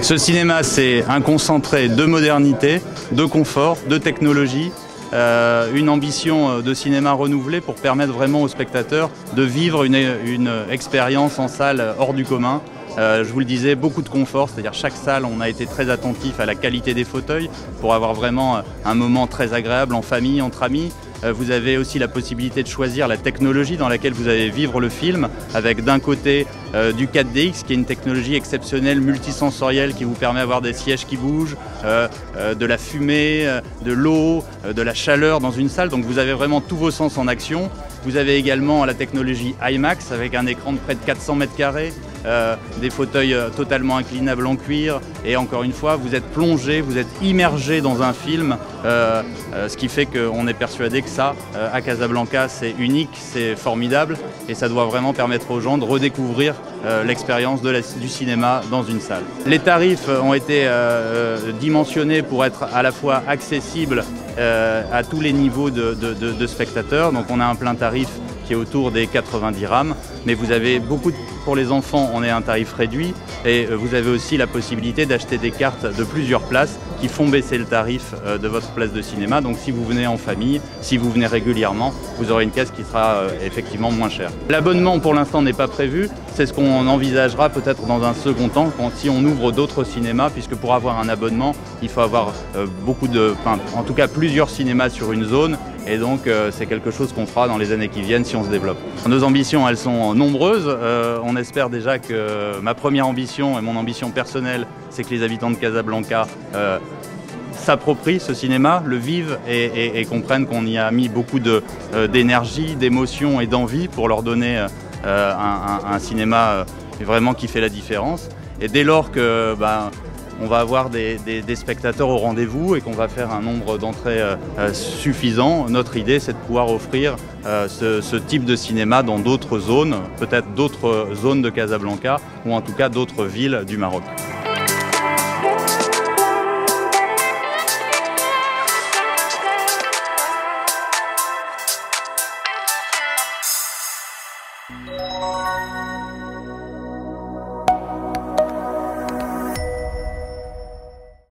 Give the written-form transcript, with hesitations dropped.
Ce cinéma, c'est un concentré de modernité, de confort, de technologie, une ambition de cinéma renouvelée pour permettre vraiment aux spectateurs de vivre une expérience en salle hors du commun. Je vous le disais, beaucoup de confort, c'est-à-dire chaque salle, on a été très attentif à la qualité des fauteuils pour avoir vraiment un moment très agréable en famille, entre amis. Vous avez aussi la possibilité de choisir la technologie dans laquelle vous allez vivre le film, avec d'un côté du 4DX, qui est une technologie exceptionnelle, multisensorielle, qui vous permet d'avoir des sièges qui bougent, de la fumée, de l'eau, de la chaleur dans une salle. Donc vous avez vraiment tous vos sens en action. Vous avez également la technologie IMAX, avec un écran de près de 400 mètres carrés, des fauteuils totalement inclinables en cuir, et encore une fois, vous êtes plongé, vous êtes immergé dans un film, ce qui fait qu'on est persuadé que ça, à Casablanca, c'est unique, c'est formidable, et ça doit vraiment permettre aux gens de redécouvrir l'expérience du cinéma dans une salle. Les tarifs ont été dimensionnés pour être à la fois accessibles à tous les niveaux de spectateurs. Donc on a un plein tarif qui est autour des 90 dirhams, mais vous avez pour les enfants, on est à un tarif réduit, et vous avez aussi la possibilité d'acheter des cartes de plusieurs places qui font baisser le tarif de votre place de cinéma. Donc si vous venez en famille, si vous venez régulièrement, vous aurez une caisse qui sera effectivement moins chère. L'abonnement pour l'instant n'est pas prévu, c'est ce qu'on envisagera peut-être dans un second temps si on ouvre d'autres cinémas, puisque pour avoir un abonnement, il faut avoir en tout cas plusieurs cinémas sur une zone, et donc c'est quelque chose qu'on fera dans les années qui viennent si on se développe. Nos ambitions, elles sont nombreuses. On espère déjà que ma première ambition et mon ambition personnelle, c'est que les habitants de Casablanca s'approprient ce cinéma, le vivent et comprennent qu'on y a mis beaucoup d'énergie, d'émotion et d'envie pour leur donner un cinéma vraiment qui fait la différence. Et dès lors que on va avoir des spectateurs au rendez-vous et qu'on va faire un nombre d'entrées suffisant, notre idée, c'est de pouvoir offrir ce type de cinéma dans d'autres zones, peut-être d'autres zones de Casablanca, ou en tout cas d'autres villes du Maroc.